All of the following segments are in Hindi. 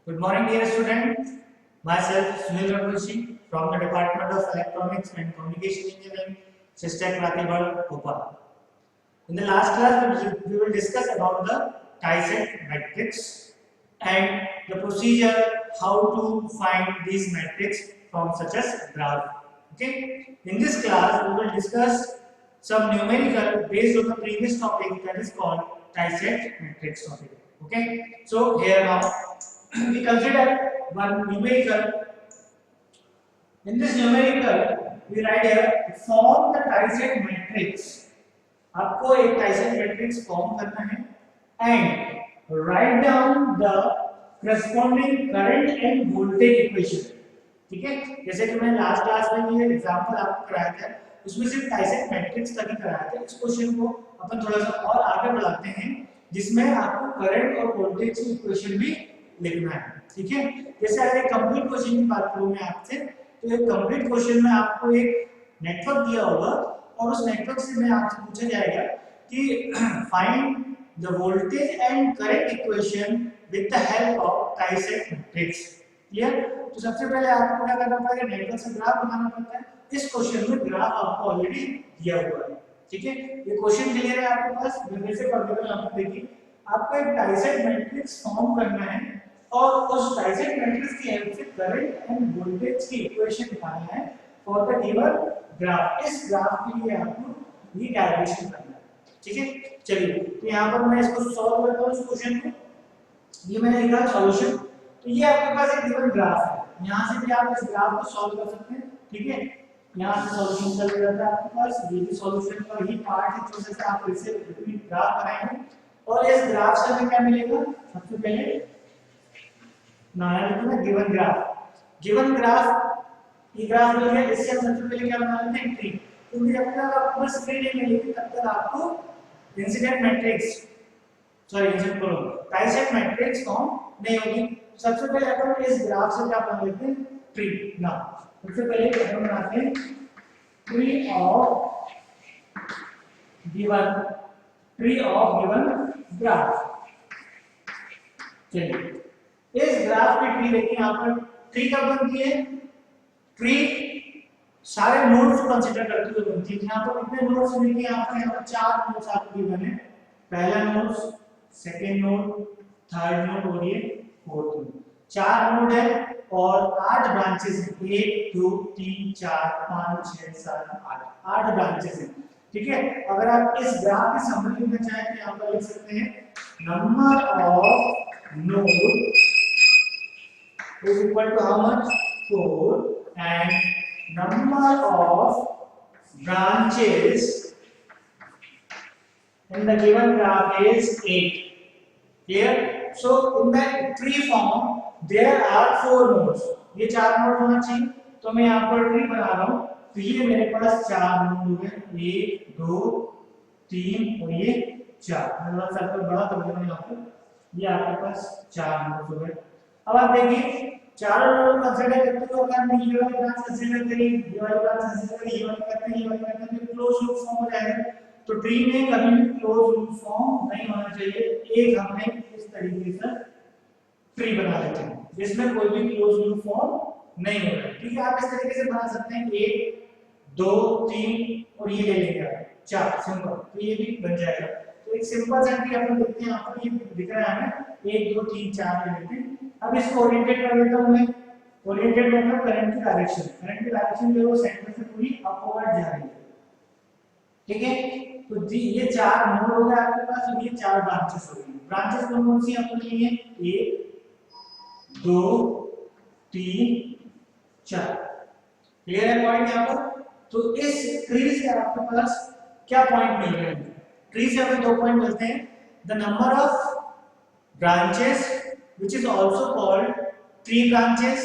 Good morning, dear students. Myself, Sunil Raghuvanshi from the Department of Electronics and Communication Engineering, System Pratibha, Bhopal. In the last class, we will discuss about the Tyset matrix and the procedure how to find these matrix from such as graph. Okay. In this class, we will discuss some numerical based on the previous topic that is called Tyset matrix topic. Okay. So here now we consider one numerical. In this numerical, we write here form the Tyset matrix. आपको एक Tyset matrix फॉर्म करना है and write down the corresponding current and voltage equation. ठीक है, जैसे कि मैंने लास्ट क्लास में ये एग्जांपल आपको कराया था, उसमें सिर्फ Tyset मैट्रिक्स तक ही कराया था. इस क्वेश्चन को अपन थोड़ा सा और आगे बढ़ाते हैं जिसमें आपको करंट और वोल्टेज की इक्वेशन भी लिखना है. ठीक है, जैसे अगर एक कंप्लीट क्वेश्चन की बात करूं मैं आपसे, तो एक कंप्लीट क्वेश्चन में आपको एक नेटवर्क दिया होगा और उस नेटवर्क से मैं आपसे पूछा जाएगा कि find the voltage and current equation with the help of Tyset matrix. Clear? तो सबसे पहले आपको क्या करना पड़ेगा, नेटवर्क से ग्राफ बनाना पड़ता है. इस क्वेश्चन में ग्राफ आपको ऑलरेडी दिया हुआ है. ठीक है, ये क्वेश्चन क्लियर है आपके पास? मैं फिर से पढ़ देता हूं. देखिए, आपको एक Tyset मैट्रिक्स फॉर्म करना है और उस Tyset मैट्रिक्स की हेल्प से करंट एंड वोल्टेज की इक्वेशन निकालना है फॉर द गिवन ग्राफ. इस ग्राफ के लिए आपको ये कैलकुलेशन करना है. ठीक है, चलिए तो यहाँ पर मैं इसको सॉल्व करता हूँ इस क्वेश्चन को. ये मैंने लिखा सॉल्यूशन. तो ये आपके पास एक गिवन ग्राफ है, यहाँ से भी आप इस ग्राफ को सॉल्व कर सकते हैं. ठीक है, यहाँ से सॉल्यूशन चल जाता है आपके पास. ये भी सॉल्यूशन का ही पार्ट है जिससे आप फिर से रिपीट ग्राफ बनाएंगे. और इस ग्राफ से हमें क्या मिलेगा? सबसे पहले नया लिखना गिवन ग्राफ. गिवन ग्राफ, ये ग्राफ मिल गया. इससे हम सबसे पहले क्या बना लेते हैं? ट्री. क्योंकि जब तक आप बस ट्री नहीं मिलेगी तब तक आपको इंसिडेंट मैट्रिक्स इंसिडेंट बोलो Tyset मैट्रिक्स फॉर्म नहीं होगी. सबसे पहले अपन इस ग्राफ से क्या बना लेते हैं? ट्री. ना सबसे पहले अपन बनाते हैं ट्री ऑफ गिवन ग्राफ. चलिए, इस ग्राफ की ट्री देखिए. यहाँ पर ट्री कब बनती है? ट्री सारे नोड्स को कंसीडर करते हुए बनती है. यहाँ पर कितने नोड्स हैं? यहाँ पर 4 नोड्स आपको गिवन है. पहला node, second node, third node और ये फोर्थ नोड. 4 नोड है और 8 ब्रांचेस हैं. 1 2 3 4 5 6 7 8 ब्रांचेस हैं. ठीक है, अगर आप इस ग्राफ की समरी लिखना चाहें तो यहाँ पर लिख सकते हैं number of node is equal to how much? 4 and number of branches in the given graph is 8. Clear? So in the tree form there are 4 nodes. ये 4 नोड होना चाहिए. तो मैं यहाँ पर ट्री बना रहा हूँ. तो ये मेरे पास 4 नोड हो गए. 1 2 3 और ये 4. मतलब सर्कल बड़ा कर देना यहाँ पर. ये आपके पास 4 नोड हो गए. अब आप देखिए, चारों नोड कंसीडर करते हुए अगर मैं ये वाली ब्रांच कंसीडर करी, ये वाली ब्रांच कंसीडर करी, ये वाली करते हैं, ये वाली करते हैं, तो क्लोज लूप फॉर्म हो जाएगा. तो ट्री में कभी भी क्लोज लूप फॉर्म नहीं होना चाहिए. एक हमने इस तरीके से ट्री बना लेते हैं जिसमें कोई भी क्लोज लूप फॉर्म नहीं होगा. ठीक है, आप इस तरीके से बना सकते हैं. 1 2 3 और ये ले लेंगे 4. सिंपल. तो ये भी बन जाएगा. तो एक सिंपल सा ट्री अपन देखते हैं. यहाँ पर ये दिख रहा है हमें 1 2 3 4 ले लेते हैं. अब इसको ओरिएंटेड कर देता हूं मैं. ओरिएंटेड मतलब करंट की डायरेक्शन. करंट की डायरेक्शन जो है सेंटर से पूरी अपवर्ड जा रही है. ठीक है, तो ये 4 नोड हो गए आपके पास और ये 4 ब्रांचेस हो गई. ब्रांचेस कौन कौन सी आपको लिए? 1 2 3 4. क्लियर है पॉइंट यहाँ पर? तो इस ट्री से आपके पास क्या पॉइंट मिल रहे हैं? ट्री से हमें 2 पॉइंट मिलते हैं. The number of branches which is also called tree branches.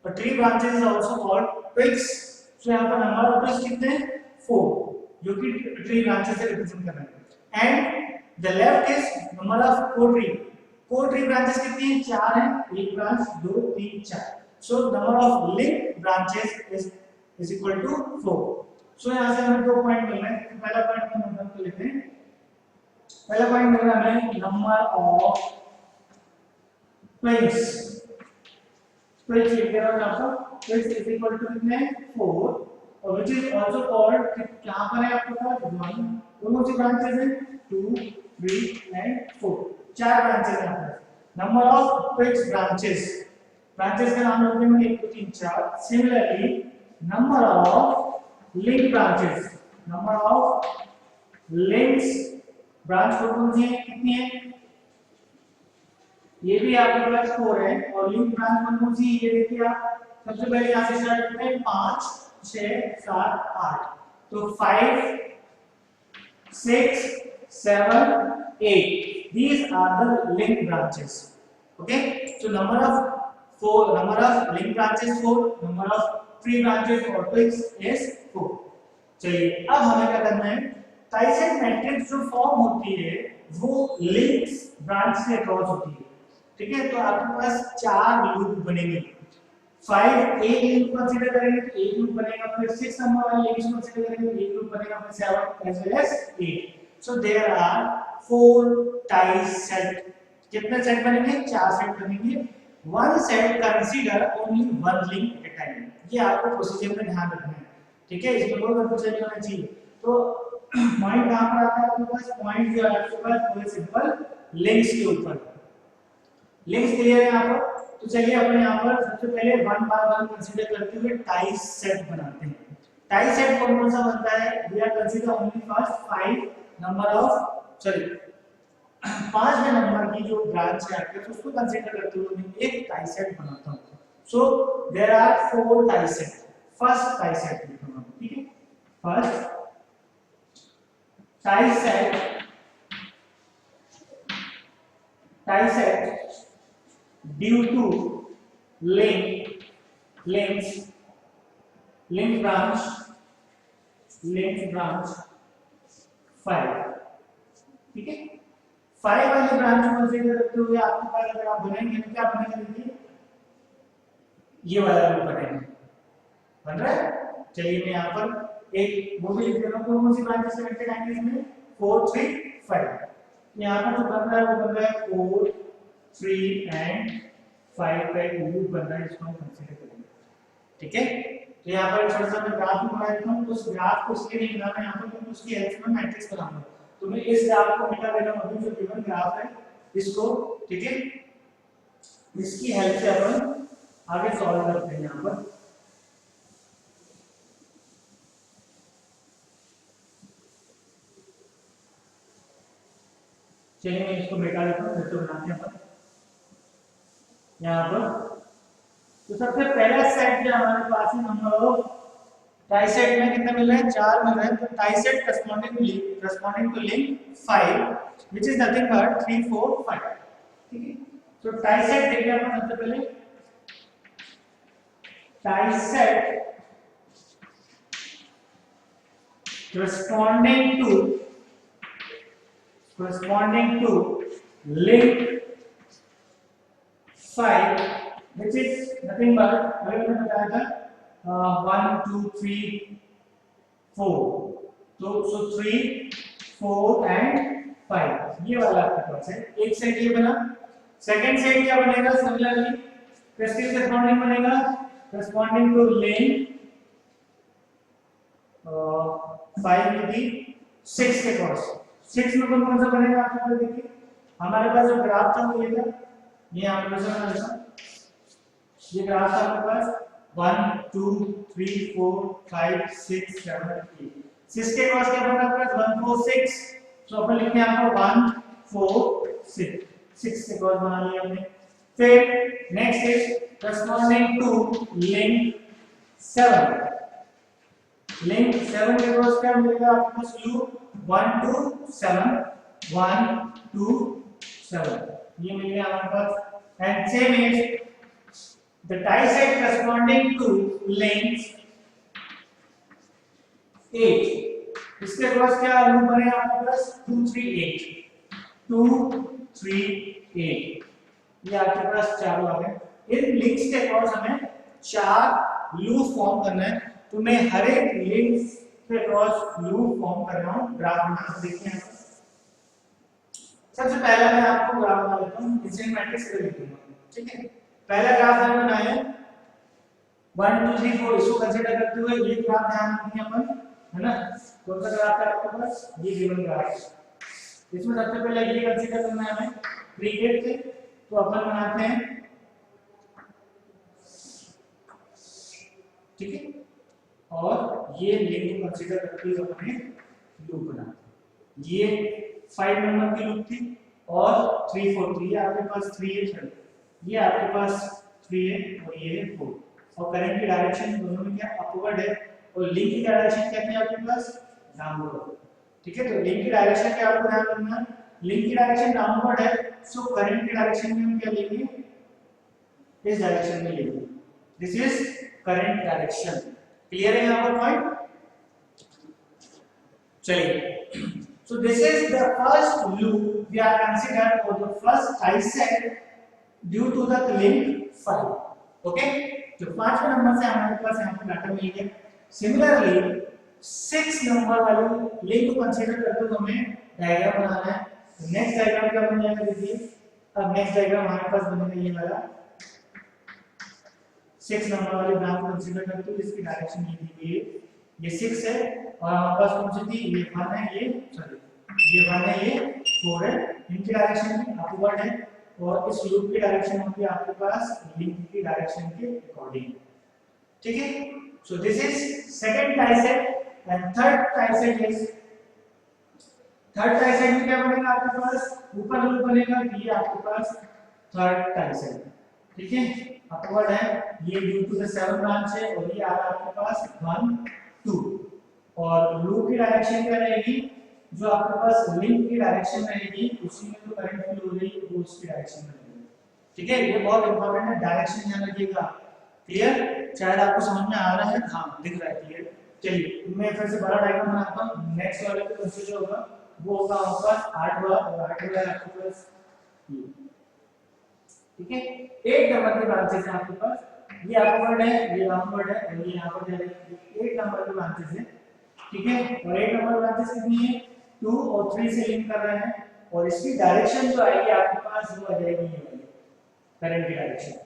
But tree branches is also called twigs. So यहाँ पर number of twigs कितने हैं? 4, जो कि tree branches से represent कर रहे हैं. And the left is number of co-tree. Co-tree branches कितनी हैं? 4 हैं. एक branch 2 3 4. So number of linked branches is equal to 4. So यहाँ से हमें 2 पॉइंट मिल रहे हैं. पहला पॉइंट हम मतलब लेते हैं. पहला पॉइंट मिल रहा है हमें नंबर ऑफ twigs which लिख दे रहा हूं यहां पर which is equal to कितने 4 और which is also called क्या पर है आपके पास 1 दोनों सी ब्रांचेस हैं 2 3 and 4 चार ब्रांचेस हैं आपके पास नंबर ऑफ which ब्रांचेस का नाम लिखते हैं 1 2 3 4 similarly number of link branches number of links branch कौन सी है कितनी है ये भी आपके पास 4 है और लिंक ब्रांच कौन सी ये देखिए आप सबसे पहले यहां से स्टार्ट करते हैं 5 6 7 8 तो 5 6 7 8 these are the link branches okay so number of link branches 4 number of tree branches or twigs is 4 चलिए अब हमें क्या करना है टाइसेट मैट्रिक्स जो फॉर्म होती है वो लिंक्स ब्रांच से अक्रॉस होती है ठीक है तो आपके पास चार लूप बनेंगे 5 एक लूप कंसीडर करेंगे तो एक लूप बनेगा फिर 6 नंबर वाले लिंक्स कंसीडर करेंगे एक लूप बनेगा फिर 7 as well as 8 so there are 4 टाइसेट कितने सेट बनेंगे 4 सेट बनेंगे one set consider only one link at a time ये आपको प्रोसीजर में ध्यान रखना है ठीक है इसमें कोई कंफ्यूजन नहीं होना चाहिए तो पॉइंट कहां पर आता है आपके पास पॉइंट जो है आपके पास वो सिंपल लिंक्स के ऊपर लिंक्स क्लियर है यहां पर तो चलिए अपने यहां पर सबसे पहले वन बाय वन कंसीडर करते हुए टाई सेट बनाते हैं टाई सेट कौन सा बनता है we are consider only first 5 number of sorry 5वें नंबर की जो ब्रांच है आपके उसको कंसीडर करते हुए मैं एक टाई सेट बनाता हूं so there are 4 tie set first tie set लिखूंगा ठीक है first tie set due to link branch 5 ठीक है 5 वाली ब्रांच को कंसीडर करते हुए आपके पास अगर आप बनाएंगे तो क्या बनेगा देखिए ये वाला रूप बनेगा बन रहा है चलिए मैं यहां पर एक वो भी लिख देता हूं कौन सी ब्रांचेस कनेक्टेड आएंगे इसमें 4 3 5 यहां पर जो बन रहा है वो बन रहा है 4 3 and 5 का एक लूप बन रहा है इसको हम कंसीडर करेंगे ठीक है तो यहां पर छोटा सा मैं ग्राफ बना देता हूं तो उस ग्राफ को इसलिए नहीं बनाना यहां पर क्योंकि उसकी हेल्प से मैं मैट्रिक्स बनाऊंगा तो मैं इस ग्राफ को मिटा देता हूं अभी जो गिवन ग्राफ है इसको ठीक है इसकी हेल्प से अपन आगे सॉल्व करते हैं यहां पर चलिए मैं इसको मिटा देता हूं फिर तो बनाते हैं अपन यहाँ पर तो सबसे पहला सेट जो हमारे पास है नंबर ऑफ टाइसेट में कितने मिल रहे हैं 4 मिल रहे हैं तो टाइसेट corresponding to link 5 which is nothing but 3 4 5 ठीक है तो टाइसेट देखिए अपन सबसे पहले टाइसेट corresponding to link 5 which is nothing but अगर मैंने बताया था 1 2 3 4 तो so 3 4 and 5 ये वाला आपके पास है एक सेट ये बना सेकंड सेट क्या बनेगा सिमिलरली किसके corresponding बनेगा corresponding to link 5 में भी 6 के क्रॉस 6 में कौन सा बनेगा आप यहाँ देखिए हमारे पास जो ग्राफ था वो ये था ये आपके पास ये ग्राफ था आपके पास 1 2 3 4 5 6 7 8 6 के क्रॉस क्या बना आपके पास 1 4 6 तो अपन लिखते हैं आपको 1 4 6 के क्रॉस बना लिया हमने फिर next is corresponding to link 7 के क्रॉस क्या मिलेगा आपके पास लूप 1 2 7 1 2 7 ये मिल गया हमारे पास and same is the tie set corresponding to length 8 इसके क्रॉस क्या लूप बनेगा आपके पास 2 3 8 2 3 8 ये आपके पास चारों आ गए इन लिंक्स के क्रॉस हमें 4 लूप फॉर्म करना है तो मैं हर एक लिंक्स के क्रॉस लूप फॉर्म कर रहा हूं ग्राफ बना के देखते हैं सबसे पहला मैं आपको ग्राफ बना लेता हूं डिजाइन मैट्रिक्स से लिखूंगा ठीक है पहला ग्राफ मैंने बनाया 1 2 3 4 इसको कंसीडर करते हुए ये ग्राफ ध्यान रखेंगे अपन, है ना। कौन सा ग्राफ है आपके पास, ये गिवन ग्राफ है। इसमें सबसे पहले ये कंसीडर करना है हमें क्रिकेट से, तो अपन बनाते हैं, ठीक है, और ये लिंक कंसीडर करते हुए अपने लूप बनाते हैं। ये 5 नंबर की लूप थी और 3 4 3 आपके पास 3 है, चलो ये आपके पास 3 है और ये है 4, और करंट की डायरेक्शन दोनों में क्या अपवर्ड है, और लिंक की डायरेक्शन क्या है आपके पास, डाउनवर्ड, ठीक है। तो लिंक की डायरेक्शन क्या आपको ध्यान रखना है, लिंक की डायरेक्शन डाउनवर्ड है, सो करंट की डायरेक्शन में हम क्या लेंगे, इस डायरेक्शन में लेंगे, this is current direction. Clear है यहाँ पर पॉइंट, चलिए। So this is the first loop we are considered for the first dissect due to the link 5. Okay? तो 5वें नंबर से हमारे पास यहाँ पर डाटा मिल गया। Similarly 6 नंबर वाली लिंक को कंसीडर करते हुए हमें डायग्राम बनाना है। तो नेक्स्ट डायग्राम क्या बन जाएगा देखिए, अब नेक्स्ट डायग्राम हमारे पास बनेगा ये वाला 6 नंबर वाली ब्रांच को कंसीडर करते हुए इसकी डायरेक्शन ये दी गई है, ये 6 है और हमारे पास कौन सी थी, ये 1 है, ये सॉरी ये 1 है, ये 4 है, इनकी डायरेक्शन भी अपवर्ड है, और इस लूप की डायरेक्शन होगी आपके पास लिंक की डायरेक्शन के अकॉर्डिंग, ठीक है। So this is second dissect and third dissect is, third dissect में क्या बनेगा आपके पास, ऊपर लूप बनेगा, ये आपके पास थर्ड डाइसेक्ट, ठीक है, अपवर्ड है, ये ड्यू टू द 7 ब्रांच है, और ये आ रहा है आपके पास 1 2, और लूप की डायरेक्शन क्या रहेगी, जो आपके पास लिंक की डायरेक्शन रहेगी उसी में जो करंट फ्लो हो रही है वो उसकी डायरेक्शन में रहेगी, ठीक है। ये बहुत इंपॉर्टेंट है, डायरेक्शन ध्यान रखिएगा। क्लियर, शायद आपको समझ में आ रहा है, हां दिख रहा है, क्लियर। चलिए मैं फिर से बड़ा डायग्राम बनाता हूं, नेक्स्ट वाले पे कंसीडर होगा, वो होगा आपके पास 8 वाला, और 8 वाला आपके पास ये, ठीक है। 8 नंबर के ब्रांचेस हैं आपके पास, ये अपवर्ड है, ये डाउनवर्ड है, और ये यहां पर जाएगा, 8 नंबर के ब्रांचेस है, ठीक है। और 8 नंबर ब्रांचेस कितनी है, 2 और 3 से लिंक कर रहे हैं, और इसकी डायरेक्शन जो आएगी आपके पास वो आ जाएगी ये वाली करंट की direction.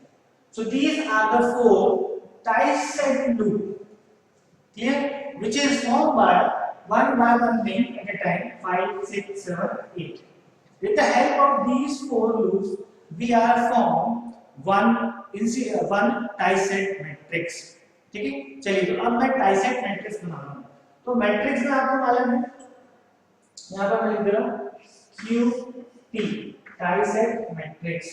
So these are the 4 dissect loop, clear, which is formed by one link at a time, 5 6 7 8. With the help of these 4 loops we are form one dissect matrix, ठीक है। चलिए तो अब मैं dissect matrix बना रहा हूं, तो मैट्रिक्स में आपको मालूम है, यहां पर मैं लिख दे रहा हूं QT dissect matrix.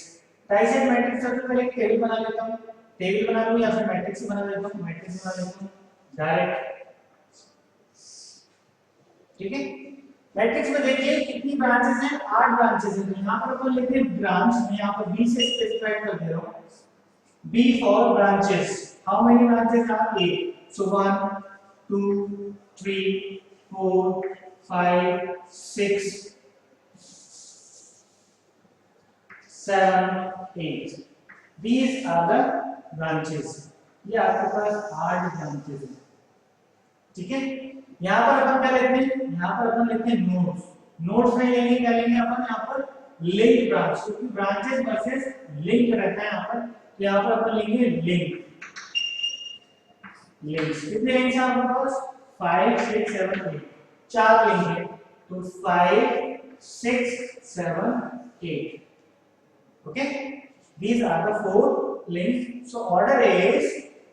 dissect matrix सबसे पहले एक टेबल बना लेता हूं, टेबल बना लूं या फिर मैट्रिक्स बना लेता हूं, मैट्रिक्स बना लेता हूं डायरेक्ट, ठीक है। मैट्रिक्स में देखिए कितनी ब्रांचेस हैं, 8 ब्रांचेस हैं, यहां पर अपन लिखते हैं ब्रांच, मैं यहां पर B से स्पेसिफाई कर दे रहा हूं, B for branches, how many branches are 8, so 1 2 3 4 5 6 7 8, these are the branches, ये आपके पास 8 ब्रांचेस हैं, ठीक है। यहाँ पर अपन क्या लेते हैं, यहाँ पर अपन लेते हैं नोड्स, नोड्स में लेंगे क्या लेंगे अपन, यहाँ पर लिंक ब्रांच, क्योंकि ब्रांचेस वर्सेस लिंक रहता है यहाँ पर, तो यहाँ पर अपन लेंगे लिंक, लिंक्स कितने लिंक्स हैं आपके पास, 5 6 7 8, 4 लिंक है, तो 5 6 7 8, okay, these are the 4 links. So order is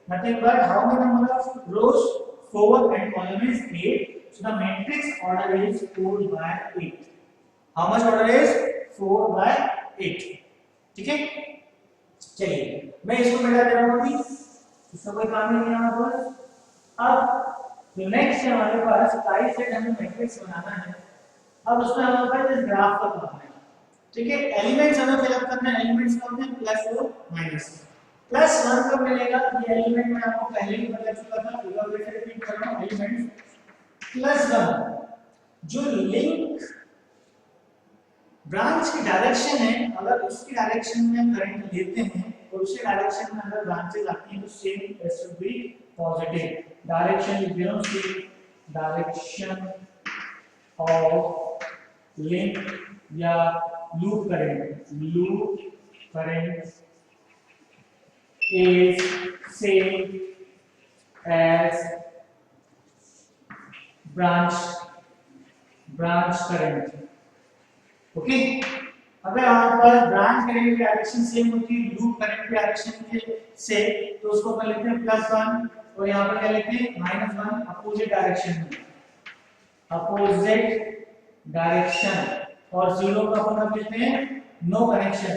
nothing but how many number of rows, 4, and column is 8, so the matrix order is 4 by 8. How much order is 4 by 8, ठीक है। चलिए मैं इसको मिटा दे रहा हूं, अभी इसका कोई काम नहीं है यहाँ पर। अब नेक्स्ट है हमारे पास dissect हमें मैट्रिक्स बनाना है, अब उसमें हमारे पास इस ग्राफ का काम है, ठीक है। एलिमेंट्स हमें फिल अप करना है, एलिमेंट्स कौन है, प्लस और माइनस, प्लस 1 कब मिलेगा, ये एलिमेंट मैं आपको पहले ही बता चुका था, एक बार फिर रिपीट कर रहा हूं, एलिमेंट प्लस 1 जो लिंक ब्रांच की डायरेक्शन है, अगर उसकी डायरेक्शन में करंट लेते हैं और उसके डायरेक्शन में अगर ब्रांचेस आती हैं तो same should be positive, direction लिख दे रहा हूं, डायरेक्शन ऑफ लिंक या loop current is same as branch current. Okay, अगर हमारे पास ब्रांच करंट की डायरेक्शन सेम होती है लूप करंट की डायरेक्शन के से, तो उसको अपन लिखते हैं +1 और यहाँ पर क्या लिखते हैं -1 अपोजिट डायरेक्शन में, अपोजिट डायरेक्शन, और 0 का अपन अब लिखते हैं नो कनेक्शन,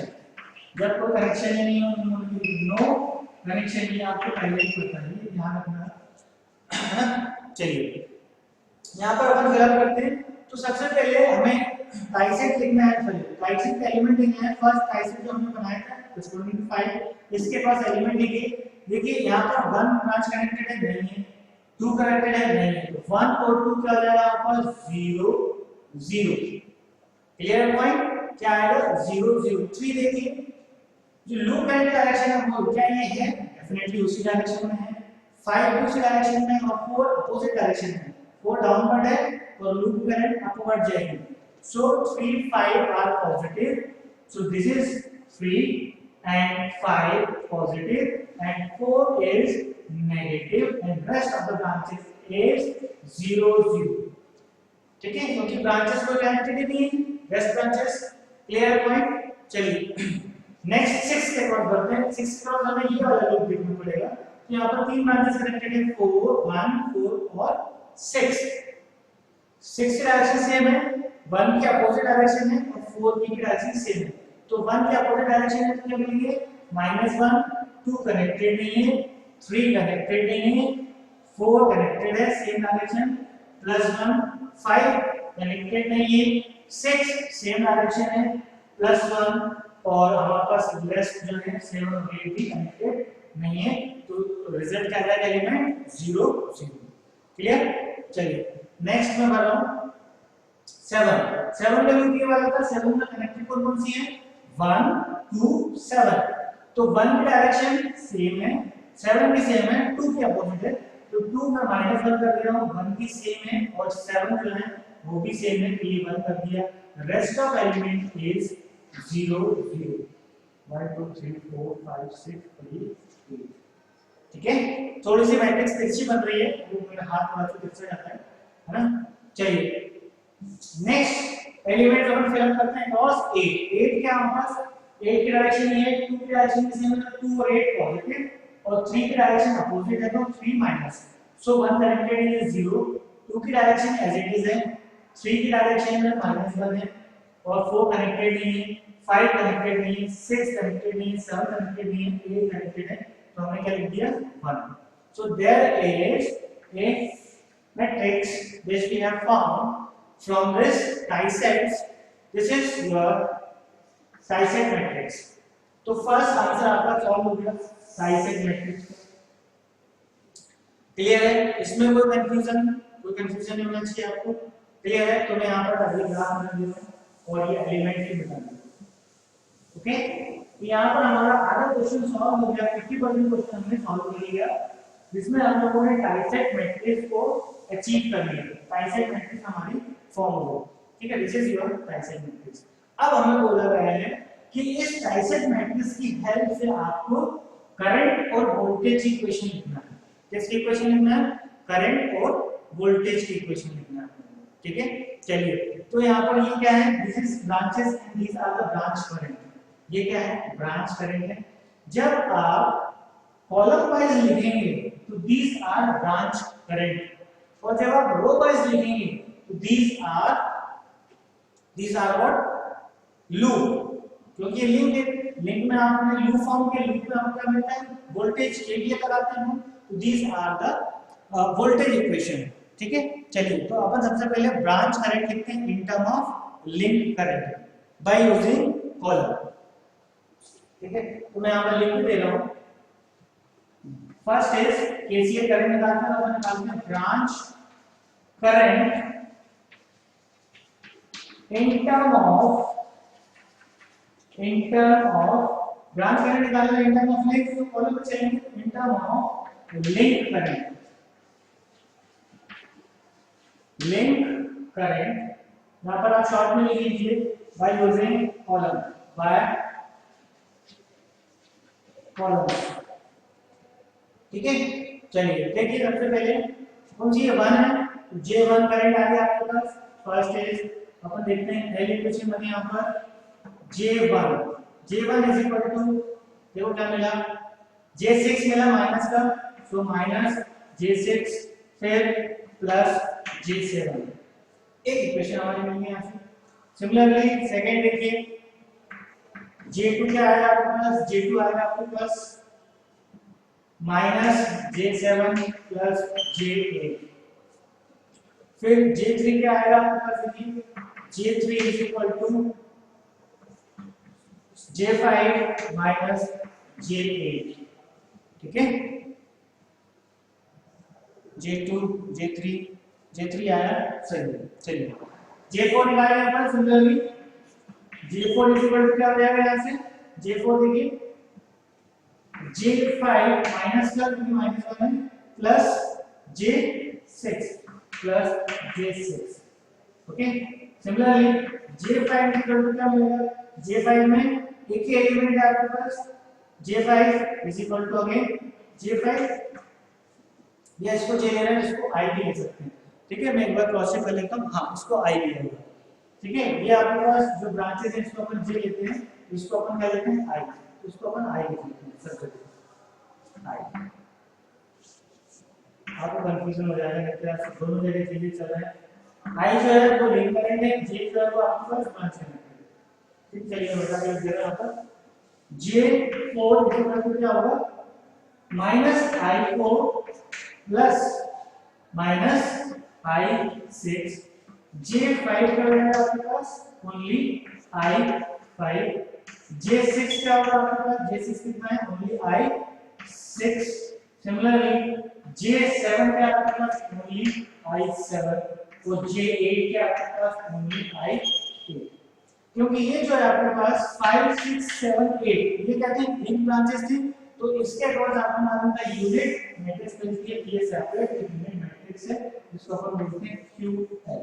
जब कोई कनेक्शन ही नहीं हो नो कनेक्शन, ये आपको पहले ही पता है, ध्यान रखना है ना। चलिए यहाँ पर अपन फिलअप करते हैं, तो सबसे पहले हमें टाइसेट लिखना है, सॉरी टाइसेट का एलिमेंट लिखना है। फर्स्ट टाइसेट जो हमने बनाया था corresponding to 5, इसके पास एलिमेंट लिखिए। देखिए यहाँ पर 1 ब्रांच कनेक्टेड है नहीं है, 2 कनेक्टेड है नहीं है, तो 1 और 2 क्या हो जाएगा आपका 0 0, क्लियर पॉइंट, क्या आएगा 0 0। 3 देखिए जो लूप करंट डायरेक्शन है वो क्या ये है, डेफिनेटली उसी डायरेक्शन में है। 5 दूसरी डायरेक्शन में और 4 अपोजिट डायरेक्शन में, 4 डाउनवर्ड है और लूप करंट अपवर्ड जाएगी। So 3 5 are positive, so this is 3 and 5 positive and 4 is negative and rest of the branches is 0 0, ठीक है, क्योंकि ब्रांचेस को कनेक्टेड नहीं है रेस्ट ब्रांचेस, क्लियर पॉइंट। चलिए नेक्स्ट 6 के क्रॉस बढ़ते हैं। 6 क्रॉस हमें ये वाला लूप देखना पड़ेगा, तो यहाँ पर 3 ब्रांचेस कनेक्टेड है 4 1 4 और 6 की डायरेक्शन सेम है, 1 की अपोजिट डायरेक्शन है और 4 की डायरेक्शन सेम है, तो 1 की अपोजिट डायरेक्शन है तो क्या मिलेंगे -1, 2 कनेक्टेड नहीं है, 3 कनेक्टेड नहीं है, 4 कनेक्टेड है सेम डायरेक्शन, +1 5 कनेक्टेड नहीं है, 6 सेम डायरेक्शन है, +1 और हमारे पास रेस्ट जो है 7 और 8 भी कनेक्टेड नहीं है, तो रिजल्ट क्या आएगा एलिमेंट 0 0, क्लियर। चलिए नेक्स्ट में बढ़ रहा हूं 7 का लूप ये वाला था, 7 में कनेक्टेड कौन सी है 1 2 7, तो 1 की डायरेक्शन सेम है, 7 भी सेम है, 2 की अपोजिट है, तो 2 में -1 कर दे रहा हूं, 1 की सेम है और 7 जो है वो भी सेम है, तो ये 1 कर दिया, रेस्ट ऑफ एलिमेंट इज 0 0 1 2 3 4 5 6 3 8, ठीक है। थोड़ी सी मैट्रिक्स तिरछी बन रही है, वो मेरा हाथ थोड़ा सा तिरछा जाता है ना। चलिए नेक्स्ट एलिमेंट अपन फिल करते हैं क्रॉस 8 क्या हमारे पास 8 की डायरेक्शन ये है, 2 की डायरेक्शन भी सेम है, 2 और 8 पॉजिटिव और 3 की डायरेक्शन अपोजिट है, तो 3 माइनस, सो 1 कनेक्टेड इज 0, 2 की डायरेक्शन एज इट इज है, 3 की डायरेक्शन में -1 है और 4 कनेक्टेड नहीं है, 5 कनेक्टेड नहीं है, 6 कनेक्टेड नहीं है, 7 कनेक्टेड नहीं है, 8 कनेक्टेड है, तो हमने क्या लिख दिया 1। So there is a matrix which we have found from this dissect, this is your dissect matrix। तो फर्स्ट आंसर आपका सॉल्व हो गया dissect matrix, क्लियर है, इसमें कोई कंफ्यूजन नहीं होना चाहिए आपको, क्लियर है। तो मैं यहाँ पर अगली ग्राफ बना दूंगा और ये एलिमेंट की बता दूंगा, ओके। यहाँ पर हमारा आधा क्वेश्चन सॉल्व हो गया, 50% क्वेश्चन हमने सॉल्व कर लिया, जिसमें हम लोगों ने डाइसेक्ट मैट्रिक्स को अचीव कर लिया, डाइसेक्ट मैट्रिक्स हमारी फॉर्म हो गई, ठीक है, this is your dissect matrix. अब हमें बोला गया है कि इस डाइसेक्ट मैट्रिक्स की हेल्प से आपको करंट और वोल्टेज की इक्वेशन लिखना है। किसकी इक्वेशन लिखना है, करंट और वोल्टेज की इक्वेशन लिखना है, ठीक है। चलिए तो यहाँ पर ये क्या है, this is branches and these are the branch current, ये क्या है ब्रांच करंट है। जब आप कॉलम वाइज लिखेंगे तो दीस आर ब्रांच करंट, और जब आप रो वाइज लिखेंगे तो दीस आर व्हाट लूप, क्योंकि लिंक है, लिंक में आपने लूप फॉर्म के लूप में आपको क्या मिलता है वोल्टेज, केवीएल लगाते हैं, तो these are the voltage equation, ठीक है। चलिए तो अपन सबसे पहले ब्रांच करंट लिखते हैं in term of link current by using column, ठीक है। तो मैं यहाँ पर लिख दे रहा हूँ, फर्स्ट इज केसीएल करंट निकालते हैं, अपन निकालते हैं branch current in term of branch current निकालना इन टर्म ऑफ लिंक, तो कॉलम पे चलेंगे in term of link current, यहाँ पर आप शॉर्ट में लिख लीजिए बाय यूजिंग कॉलम, ठीक है, चलिए देखिए सबसे पहले कौन सी 1 है, J1 करंट आ गया आपके पास। फर्स्ट इज अपन देखते हैं पहले इक्वेशन बनी यहां पर J1 इज इक्वल टू, देखो क्या मिला, J6 मिला माइनस का, सो माइनस J6 फिर प्लस J7, एक इक्वेशन हमारी मिल गई यहां से। सिमिलरली सेकंड देखिए J2 क्या आएगा आपके पास, J2 आएगा आपके पास माइनस J7 प्लस J8, फिर J3 क्या आएगा आपके पास, देखिए J3 is equal to J5 minus J8, ठीक है, J3 आया सही। चलिए J4 निकालें यहाँ पर। Similarly J4 is equal to क्या हो जाएगा यहाँ से, J4 देखिए J5 माइनस का, क्योंकि माइनस 1 है, plus J6 plus J6, okay. Similarly J5 equal to क्या मिलेगा, J5 में एक ही एलिमेंट है आपके पास, J5 is equal to again J5, या इसको J ले रहे हैं, इसको I भी ले सकते हैं, ठीक है। मैं एक बार क्रॉस चेक कर लेता हूं, हाँ इसको I भी लेगा, ठीक है। ये आपके पास जो ब्रांचेस हैं इसको अपन J लेते हैं, इसको अपन क्या लेते हैं I, इसको अपन I लेते हैं सबसे I। आपको कंफ्यूजन हो जाएगा कि क्या दोनों जगह चीजें चल रहे हैं। I जो है वो लिंक करेंगे, J जो है वो आपके पास ब्रांच है, ठीक। चलिए बता के दे रहा हूं यहाँ पर J4 इक्वल टू क्या होगा, minus I4 plus minus I6, J5 का रहेगा आपके पास ओनली I5, J6 क्या होगा आपके पास, J6 कितना है, ओनली I6। सिमिलरली J7 क्या आपके पास, ओनली I7, और J8 क्या आपके पास, ओनली I8। क्योंकि ये जो है आपके पास 5 6 7 8 ये क्या थी, लिंक ब्रांचेस थी, तो इसके अक्रॉस आपको मालूम था यूनिट मैट्रिक्स मिलती है, ये सेपरेट यूनिट मैट्रिक्स है, जिसको अपन बोलते हैं QL,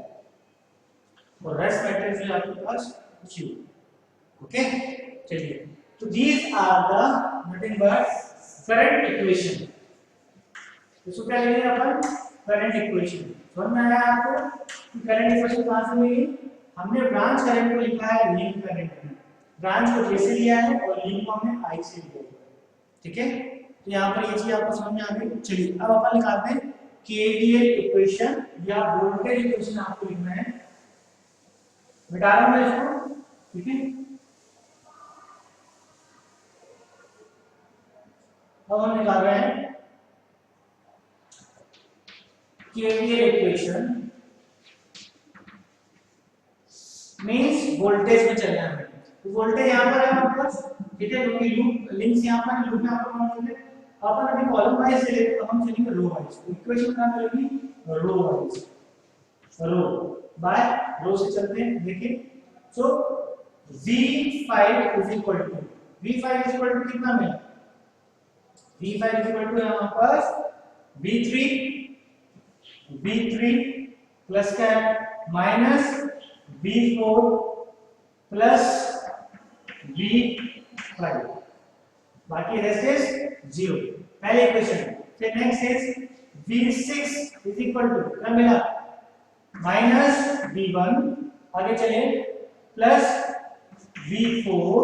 और रेस्ट मैट्रिक्स है आपके पास Q, ओके। चलिए तो these are the nothing but current equation, इसको क्या लेंगे अपन, करंट इक्वेशन। समझ में आया आपको कि करंट इक्वेशन कहां से मिली, हमने ब्रांच करंट को लिखा है लिंक करंट में, ब्रांच को J से लिया है और लिंक को हमने I से लिया है, ठीक है। तो यहाँ पर ये चीज आपको समझ में आ गई। चलिए अब अपन निकालते हैं KVL इक्वेशन या वोल्टेज इक्वेशन, आपको लिखना है, मिटा रहा हूं इसको, ठीक है। अब हम निकाल रहे हैं KVL इक्वेशन, मींस वोल्टेज में चलना है, तो वोल्टेज यहाँ पर है हमारे पास, ठीक है, क्योंकि लूप लिंक्स यहाँ पर, लूप यहाँ पर कौन होंगे, अपन अभी कॉलम वाइज से लेते, तो हम चलेंगे रो वाइज, तो इक्वेशन क्या मिलेगी, रो वाइज, रो बाय रो से चलते हैं। देखिए so V5 is equal to, V5 is equal to कितना मिला, V5 इज इक्वल टू यहाँ पर V3 प्लस क्या है, माइनस V4 प्लस V5, बाकी रेस्ट इज 0, पहले इक्वेशन। फिर next is V6 is equal to क्या मिला, माइनस V1, आगे चले प्लस V4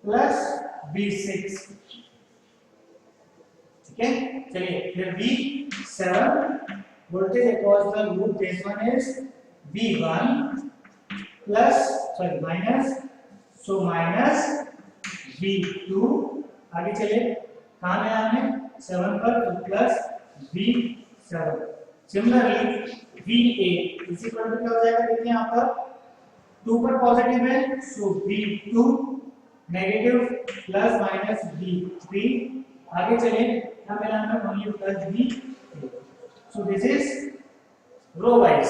प्लस V6, ठीक है। चलिए फिर V7 voltage across the loop, this one is V1 plus sorry minus, so minus V2, आगे चले कहां गया हमने 7 पर, तो plus V7। Similarly V8 is equal to क्या हो जाएगा, देखिए यहाँ पर 2 पर पॉजिटिव है, सो V2 negative plus minus V3, आगे चले क्या मिला हमें, only plus V8, so this is row wise,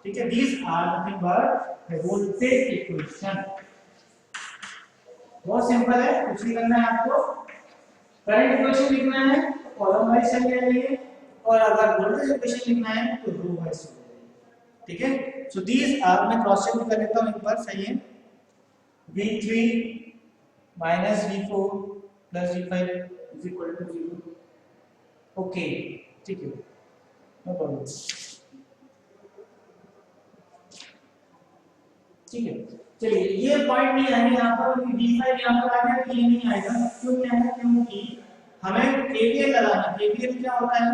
ठीक है। These are nothing but voltage equation, बहुत सिंपल है, कुछ नहीं करना है आपको, करंट इक्वेशन लिखना है तो कॉलम वाइज चल जाएंगे, और अगर वोल्टेज इक्वेशन लिखना है तो रो वाइज चल जाएंगे, ठीक है। सो दीज आर, मैं क्रॉस चेक कर लेता हूं एक बार, सही है, V3 minus V4 plus V5, is equal to 0। Okay, ठीक है, नो प्रॉब्लम, ठीक है। चलिए ये पॉइंट नहीं आएगा यहाँ पर, d5 यहाँ पर आ गया तो ये नहीं आएगा। क्यों नहीं आएगा? क्योंकि हमें KVL लगाना। KVL क्या होता है?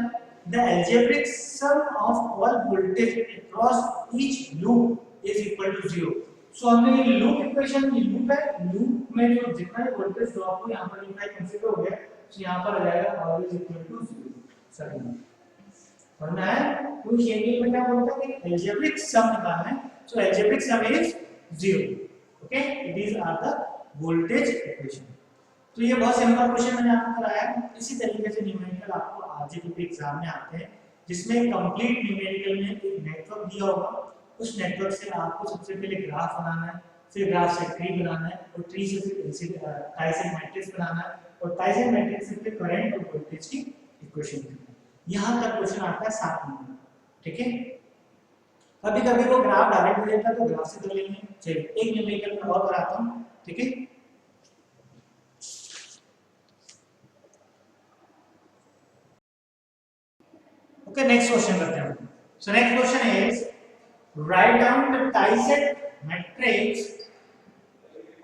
The algebraic sum of all voltage across each loop is equal to 0। सो हमने ये लूप इक्वेशन, ये लूप है, लूप में जो जितना भी वोल्टेज ड्रॉप हो यहाँ पर लिखा है, कंसीडर हो गया, तो यहाँ पर आ जाएगा r is equal to 0। सही वरना है तो KVL में क्या बोलता है कि algebraic sum निकालना है, so algebraic sum is 0। Okay, these are the voltage equation। तो ये बहुत सिंपल क्वेश्चन मैंने आपको कराया है। इसी तरीके से न्यूमेरिकल आपको आरजीबी एग्जाम में आते हैं, जिसमें कंप्लीट न्यूमेरिकल में एक नेटवर्क दिया होगा, उस नेटवर्क से आपको सबसे पहले ग्राफ बनाना है, फिर ग्राफ से ट्री बनाना है, और ट्री से फिर टाइसन मैट्रिक्स बनाना है, और टाइसन मैट्रिक्स से फिर करंट और वोल्टेज की इक्वेशन लिखना है। यहां तक क्वेश्चन आता है 7 नंबर। ठीक है, कभी कभी वो ग्राफ डायरेक्ट दे देता है तो ग्राफ से कर लेंगे। चलिए एक न्यूमेरिकल में और कराता हूं। ठीक है, ओके, नेक्स्ट क्वेश्चन करते हैं। So next question is write down the tieset matrix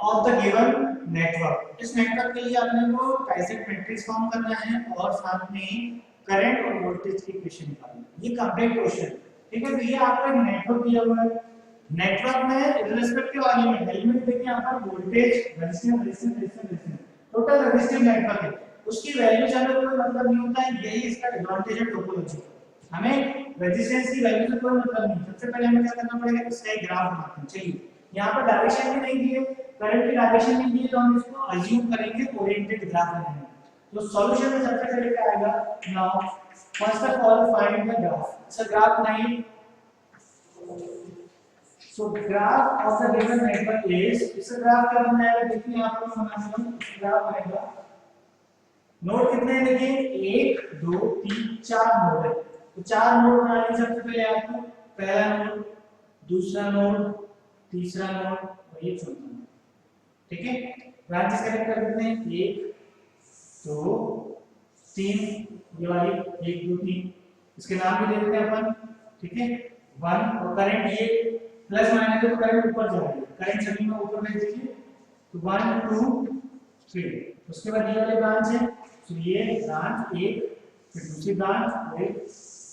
of the given network. इस नेटवर्क के लिए आपने को टाइसेट मैट्रिक्स फॉर्म करना है और साथ में करंट और वोल्टेज की इक्वेशन निकालनी है। ये कंप्लीट क्वेश्चन। ठीक है, तो ये आपका नेटवर्क दिया हुआ है। नेटवर्क में इररिस्पेक्टिव एलिमेंट देखिए यहाँ पर voltage, resistance, total resistive network है, उसकी वैल्यू जाने का कोई मतलब नहीं होता है। यही इसका एडवांटेज है टोपोलॉजी का। हमें रेजिस्टेंस की वैल्यू से कोई मतलब नहीं। सबसे पहले हमें क्या करना पड़ेगा, इसका एक ग्राफ बनाते हैं। चलिए, यहाँ पर डायरेक्शन भी नहीं दी है, करंट की डायरेक्शन नहीं दी है, तो हम इसको अज्यूम करेंगे ओरिएंटेड ग्राफ बनाएंगे। तो सॉल्यूशन में सबसे पहले क्या आएगा, now first of all find the graph. So graph नहीं, so graph of the given network is, इस ग्राफ क्या बनाएगा, देखिए यहाँ पर बनाना ग्राफ बनेगा। नोड कितने हैं देखिए, 1 2 3 4 नोड है। तो 4 नोड बनाने सबसे पहले आपको पहला नोड, दूसरा नोड, तीसरा नोड और ये चौथा नोड। ठीक है, ब्रांचेस कनेक्ट कर देते हैं, 1 2 3, ये वाली 1 2 3, इसके नाम भी दे देते हैं अपन। ठीक है, 1 और करंट ये प्लस माइनस है तो करंट ऊपर जाएगा, करंट सभी में ऊपर भेज दीजिए। तो 1 2 3, उसके बाद ये वाले ब्रांच है, तो ये ब्रांच 1, फिर दूसरी ब्रांच और एक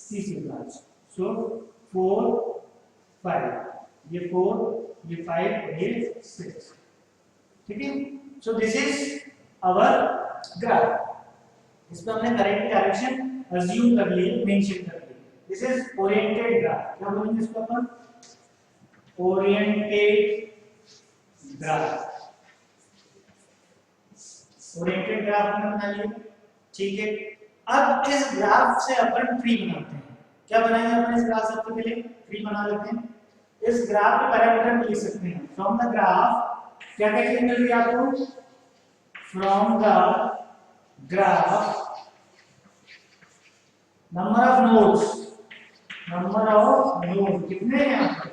तीसरी ब्रांच। सो 4 5, ये 4 ये 5 और ये 6। ठीक है, so this is our graph. इसमें हमने करंट की डायरेक्शन अज्यूम कर ली, मेंशन कर ली। This is oriented graph. क्या बोलेंगे इसको अपन, ओरिएंटेड ग्राफ। ओरिएंटेड ग्राफ हमने बना लिया। ठीक है, अब इस ग्राफ से अपन ट्री बनाते हैं। क्या बनाएंगे अपन इस ग्राफ से, सबसे पहले ट्री बना लेते हैं। इस ग्राफ के पैरामीटर को लिख सकते हैं फ्रॉम द ग्राफ। क्या क्या चीज मिल रही है आपको, from the graph number of nodes, number of node कितने हैं यहाँ पर,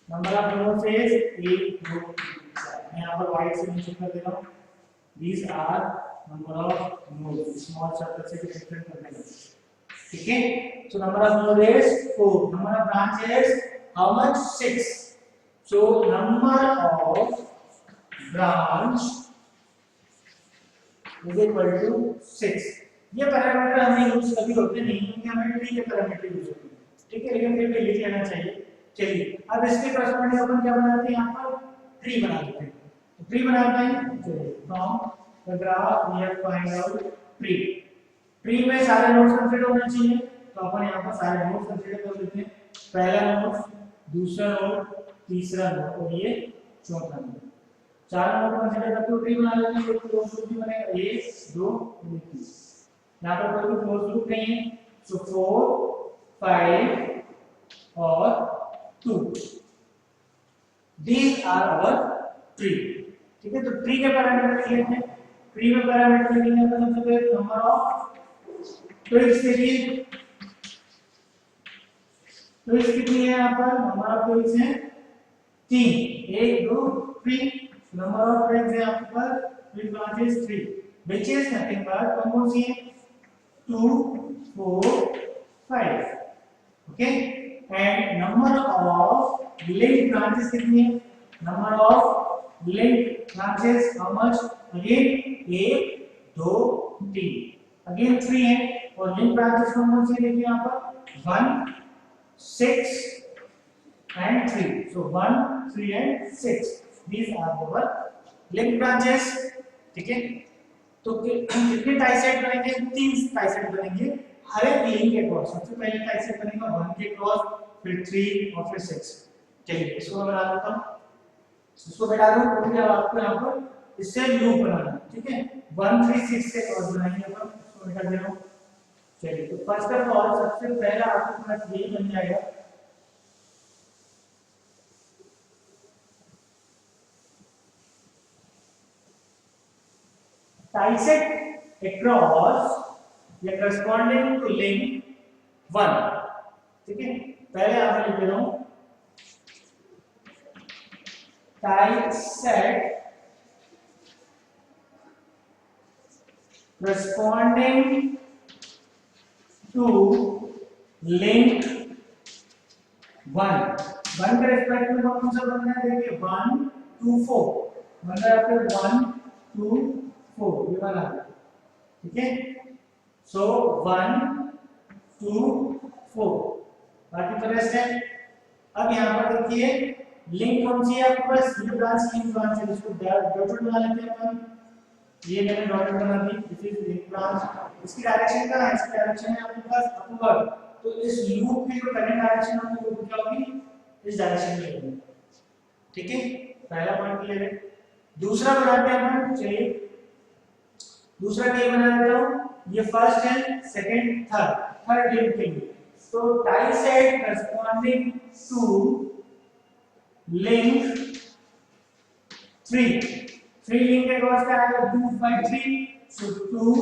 नंबर ऑफ नोड्स इज 1 2 3 4। मैं यहाँ पर व्हाइट से मेंशन कर दे रहा हूँ, these are number of nodes, small circle से डिफरेंट कर देंगे। ठीक है, so number of node is 4, number of branch is how much, 6, so number of branch is equal to 6। ये पैरामीटर हमें यूज कभी होते नहीं क्योंकि हमें ट्री के पैरामीटर यूज होते हैं। ठीक है, लेकिन फिर भी लिख लेना चाहिए। चलिए, अब इसके कॉरस्पॉन्डिंग अपन क्या बनाते हैं, यहाँ पर ट्री बना देते हैं। ट्री बनाते हैं, चलिए from the graph we have find out tree. Tree में सारे नोड्स कंसीडर होने चाहिए, तो अपन यहाँ पर सारे नोड्स कंसीडर कर लेते हैं। पहला नोड, दूसरा नोड, तीसरा नोड और ये चौथा नोड। चार नोड कंसीडर करके ट्री बना लेते हैं। एक क्लोज लूप भी बनेगा, 1 2 3। यहाँ पर कोई भी क्लोज लूप नहीं है, सो 4 5 और 2, these are our tree। ठीक है, तो ट्री के पैरामीटर लिख लेते हैं। ट्री में पैरामीटर लिखेंगे अपन सबसे पहले नंबर ऑफ ट्विग्स देखिए, ट्विग्स कितनी है यहाँ पर, नंबर ऑफ ट्विग्स है 3, 1 2 3। नंबर ऑफ ट्विग्स है यहाँ पर twig branches 3। which is nothing but कौन सी है 2 4 5 okay and number of linked branches कितनी है number of linked branches how much again 1 2 3 again 3 है और लिंक ब्रांचेस कौन सी देखिए यहाँ पर 1 6 and 3 so 1 3 and 6 these are our link branches ठीक है तो कितने टाइसेट बनेंगे 3 टाइसेट बनेंगे हर एक लिंक के क्रॉस सबसे पहले टाइसेट बनेगा 1 के क्रॉस फिर 3 और फिर 6 चलिए इसको मैं बना देता हूं इसको बैठा दूं क्योंकि अब आपको यहां पर इससे लूप बनाना है ठीक है 1 3 6 से क्रॉस बनाएंगे अपन इसको बैठा दे रहा हूं चलिए तो फर्स्ट ऑफ ऑल सबसे पहला आपके पास ये बन जाएगा dissect across या corresponding to link 1 ठीक है पहले आप लिख रहा हूं dissect corresponding to link 1 के रिस्पेक्ट में कौन सा बनना है देखिए 1 2 4 मतलब आपके 1 2 4 ये वाला ठीक है सो 1 2 4 बाकी तो रेस्ट है अब यहां पर देखिए लिंक कौन सी है आपके पास ये ब्रांच लिंक ब्रांच है इसको डॉटेड बना लेते हैं अपन ये मैंने डॉटेड बना दी दिस इज लिंक ब्रांच इसकी डायरेक्शन क्या है इसकी डायरेक्शन है आपके पास अपवर्ड तो इस लूप की जो करंट डायरेक्शन होगी वो क्या होगी इस डायरेक्शन में होगी ठीक है पहला पॉइंट क्लियर है दूसरा बनाते हैं अपन चलिए दूसरा क्या बना देता हूं ये फर्स्ट है सेकंड थर्ड लिंक के लिए तो dissect corresponding to link 3 link के क्रॉस का आएगा 2 5 3 सो 2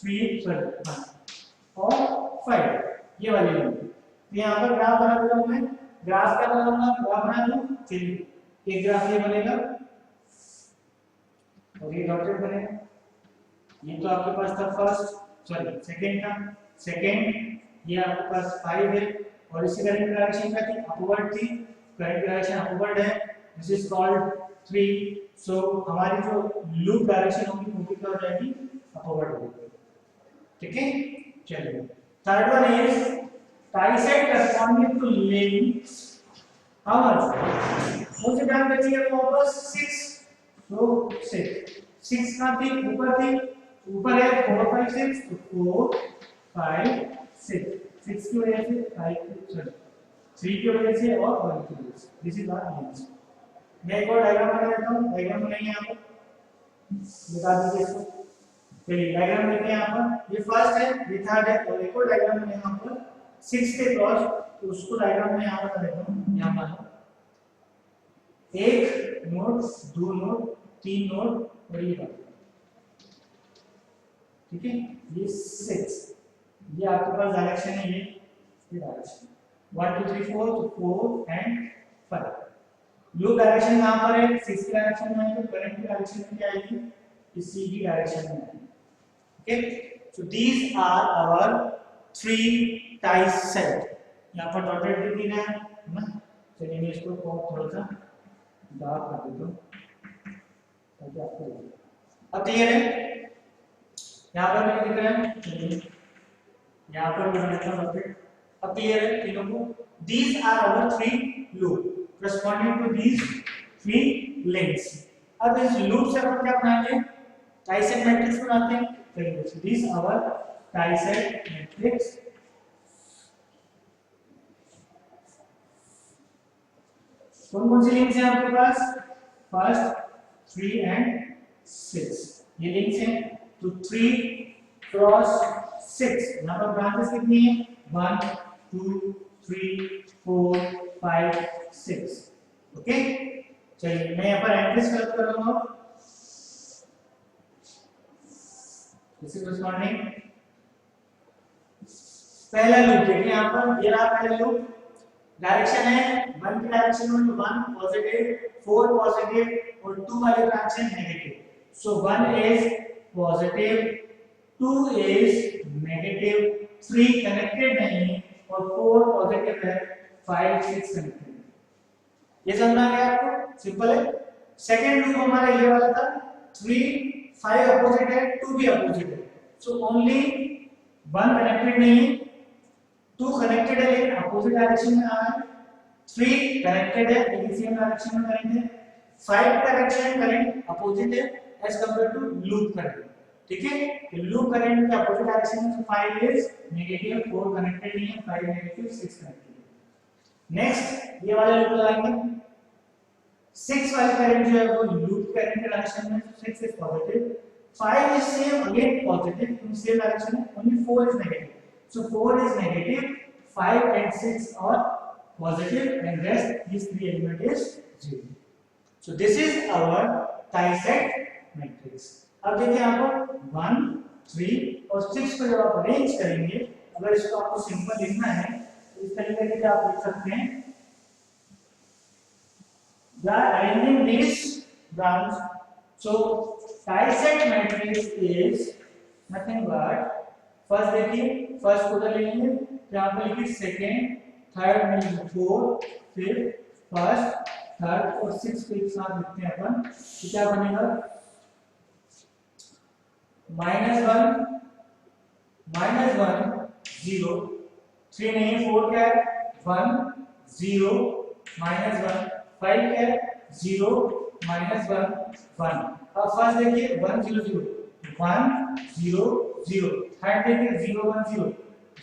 3 1 और 5 ये वाली लिंक तो यहां पर ग्राफ बना देता हूं मैं ग्राफ क्या बनाऊंगा ग्राफ बना दूं चलिए एक ग्राफ ये बनेगा और ये डॉटेड बनेगा ये तो आपके पास था फर्स्ट सॉरी सेकंड था सेकंड ये आपके पास 5 है और इसकी करंट डायरेक्शन क्या थी अपवर्ड थी करंट डायरेक्शन अपवर्ड है दिस इज कॉल्ड 3 सो हमारी जो लूप डायरेक्शन होगी वो क्या हो जाएगी अपवर्ड होगी ठीक है चलिए third one is dissect corresponding to links how much कौन से टर्म बची है वापस 6 so 6 का थी ऊपर है 4 5 6 तो 4 5 6 की वजह से 3 की वजह से और 1 की वजह से दिस इज आवर लिंक्स मैं एक और डायग्राम बना देता हूं डायग्राम बनाइए यहां पर बता दीजिए इसको चलिए डायग्राम देखते हैं यहां पर ये फर्स्ट है ये थर्ड है और एक और डायग्राम है यहां पर 6 के क्रॉस तो उसको डायग्राम में यहां बना देता हूं यहां पर एक नोड दो नोड तीन नोड और ये बात ठीक है ये 6 ये आपके पास डायरेक्शन है ये डायरेक्शन 1 2 3 4 तो 4 एंड 5 लूप डायरेक्शन यहां पर है 6 की डायरेक्शन में है तो करंट की डायरेक्शन में क्या आएगी इस सी की डायरेक्शन में आएगी okay so these are our 3 dissect यहां पर डॉटेड भी दिया है ना चलिए मैं इसको थोड़ा सा डार्क कर देता हूं ताकि आपको अब क्लियर है यहां पर मैंने लिख रहा है चलिए यहां पर मैं लिखता हूं डॉटेड अब क्लियर है तीनों को these are our 3 loop corresponding to these 3 links अब इस लूप से अपन क्या बनाएंगे dissect मैट्रिक्स बनाते हैं चलिए these are our dissect matrix कौन सी लिंक्स हैं आपके पास फर्स्ट 3 एंड 6 ये लिंक्स हैं तो 3 क्रॉस 6 यहां पर ब्रांचेस कितनी है 1 2 3 4 5 6 ओके चलिए मैं यहां पर एड्रेस फिल कर रहा हूं दिस इज कॉरेस्पॉन्डिंग पहला लूप देखिए यहां पर ये रहा पहला लूप डायरेक्शन है 1 की डायरेक्शन में 1 पॉजिटिव 4 पॉजिटिव और 2 वाले ब्रांच है negative so 1 is positive, 2 is negative, 3 connected नहीं और 4 पॉजिटिव है, 5 6 कनेक्टेड। ये समझना गया आपको? सिंपल है। सेकंड लूप हमारा ये वाला था, 3 5 अपोजिट है, 2 भी अपोजिट है, सो ओनली 1 कनेक्टेड नहीं है, 2 कनेक्टेड है लेकिन अपोजिट डायरेक्शन में आ रहा है, 3 कनेक्टेड है लेकिन सेम डायरेक्शन में करंट है, 5 डायरेक्शन करंट अपोजिट है as compare to loop current. ठीक है, तो लूप करंट के अपोजिट डायरेक्शन में 5 इज नेगेटिव, 4 कनेक्टेड नहीं है, 5 नेगेटिव, 6 कनेक्टेड। नेक्स्ट ये वाला लूप लगाएंगे, 6 वाले करंट जो है वो लूप करंट के डायरेक्शन में, 6 is positive, 5 is same again positive in same direction में, only 4 is negative, so 4 is negative, 5 and 6 are positive and rest these 3 element is 0. So this is our dissect matrix. अब देखिए यहाँ पर 1 3 और 6 को जब आप अरेंज करेंगे, अगर इसको आपको सिंपल लिखना है तो इस तरीके से आप लिख सकते हैं, by arranging this branch, so dissect matrix is nothing but, first देखिए, फर्स्ट उधर लेंगे, यहाँ पे लिखिए सेकेंड, थर्ड में 4, फिर फर्स्ट, थर्ड और 6 को एक साथ लिखते हैं अपन, तो क्या बनेगा, -1 0, 3 नहीं 4 क्या है, 1 0 -1, 5 क्या है, 0 -1 1। अब फर्स्ट देखिए 1 0 0 1 0 0, थर्ड देखिए 0 1 0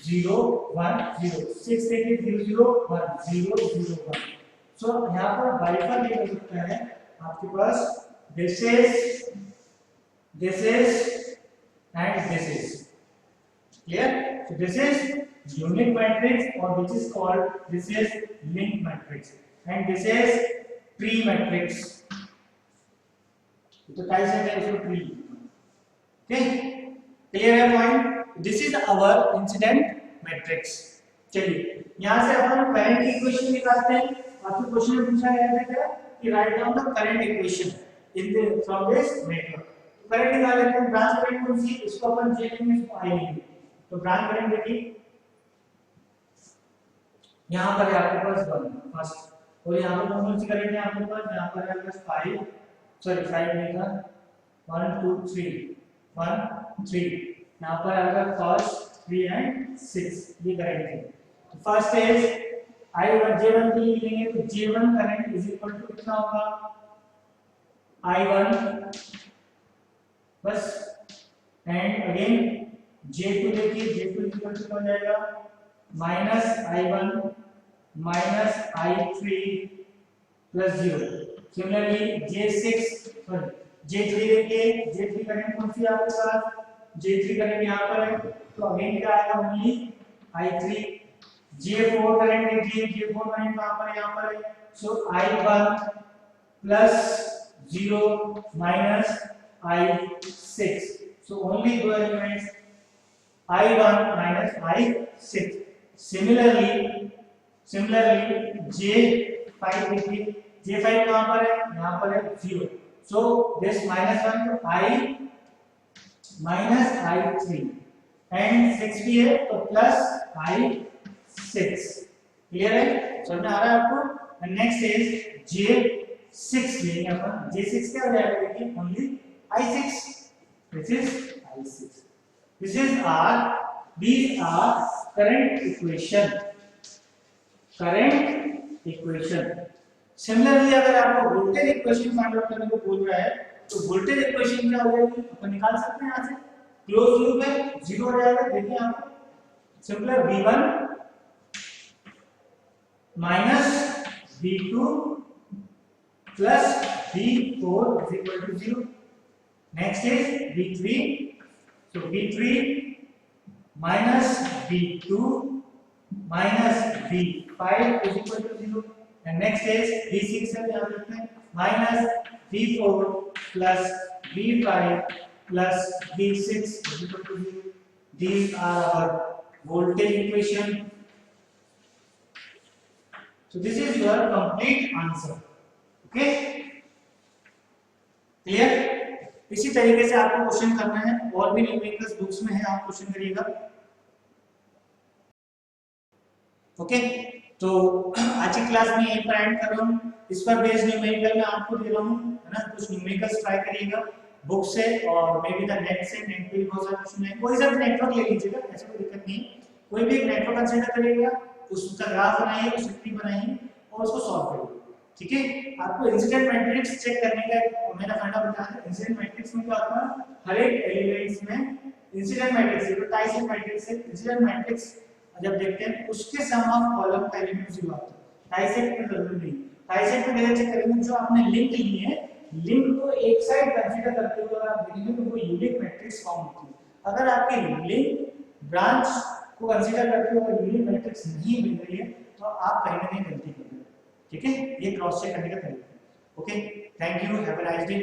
0 1 0, 6 देखिए 0 0 1 0 0 1। सो यहाँ पर बाइफर ये हो सकता है आपके पास, this is and this is clear. So this is unit matrix और which is called, this is link matrix and this is tree matrix. तो टाइप है इसको ट्री। ओके, क्लियर है point? This is our incident matrix. चलिए यहां से अपन करंट की इक्वेशन निकालते हैं। आपके क्वेश्चन में पूछा गया था क्या कि right down the current equation in the from this network. तो करंट निकाल लेते हैं। ब्रांच करंट कौन सी है, इसको अपन जे लेंगे, इसको आई लेंगे। तो ब्रांच करंट देखिए यहां पर है आपके पास 1 फर्स्ट, और यहां पर कौन सी करंट है आपके पास, यहां पर है आपके पास 5 सॉरी 5 नहीं था, 1 2 3 1 3, यहाँ पर आएगा फर्स्ट 3 एंड 6, ये करंट है। तो फर्स्ट इज I1 J1 के लिए लेंगे तो J1 current is equal to कितना होगा, I1 बस, एंड अगेन J2 देखिए, J2 इक्वल टू हो जाएगा -I1 -I3 plus 0। Similarly J6 sorry J3 देखिए, J3 करंट कौन सी है आपके पास, J3 करंट यहाँ पर है, तो अगेन क्या आएगा, ओनली I3। J4 करंट देखिए, J4 करंट कहाँ पर है, यहाँ पर है, so I1 plus 0 minus I6, so only दो elements I1 minus I6। Similarly J5 देखिए, J5 कहाँ पर है, यहाँ पर है 0, सो दिस -1 तो I माइनस I3 एंड 6 भी है तो प्लस I6। क्लियर है, समझ में आ रहा है आपको? नेक्स्ट इज J6 लेंगे अपन। J6 क्या हो जाएगा देखिए, only I6, this is I6। This is these are current equation। Similarly अगर आपको वोल्टेज इक्वेशन फाइंड आउट करने को बोल रहा है तो वोल्टेज इक्वेशन क्या हो जाएगी, अपन निकाल सकते हैं यहाँ से, क्लोज लूप है, 0 हो जाएगा। देखिए यहाँ पर simple V1 minus V2 plus V4 is equal to 0। Next is V3, so V3 minus V2 minus V5 is equal to 0। and next is V6 है, यहाँ लिखते हैं minus V4 plus V5 plus V6 is equal to 0। These are our voltage equation। So this is your complete answer। Okay, clear? इसी तरीके से आपको क्वेश्चन करना है, और भी न्यूमेरिकल्स बुक्स में है, आप क्वेश्चन करिएगा। ओके, तो आज की क्लास में यहीं पर एंड कर रहा हूँ। इस पर बेस्ड न्यूमेरिकल मैं आपको दे रहा हूँ, है ना, कुछ न्यूमेरिकल्स ट्राई करिएगा बुक से, और मे बी द नेट से, नेट पे बहुत सारे क्वेश्चन है, कोई सा भी नेटवर्क ले लीजिएगा, ऐसा कोई दिक्कत नहीं है, कोई भी एक नेटवर्क कंसीडर करिएगा, उसका ग्राफ बनाइए, उसकी ट्री बनाइए और उसको सॉल्व करिए। ठीक है, आपको इंसिडेंट मैट्रिक्स चेक करने का मैंने फंडा बताया है। इंसिडेंट मैट्रिक्स में क्या होता है, हर एक एलिमेंट्स में इंसिडेंट मैट्रिक्स है, तो टाइसेट मैट्रिक्स है, इंसिडेंट मैट्रिक्स जब देखते हैं उसके सम ऑफ कॉलम का एलिमेंट जीरो आता है। टाइसेट में जरूर नहीं, टाइसेट में कैसे चेक करेंगे, जो आपने लिंक ली है, लिंक को एक साइड कंसीडर करते हुए अगर आप देखेंगे तो वो यूनिक मैट्रिक्स फॉर्म होती है। अगर आपकी लिंक ब्रांच को कंसीडर करते हुए यूनिक मैट्रिक्स नहीं मिल रही है तो आप कहीं ना कहीं गलती कर रहे हैं। ठीक है, ये क्रॉस चेक करने का तरीका है। Okay, thank you, have a nice day.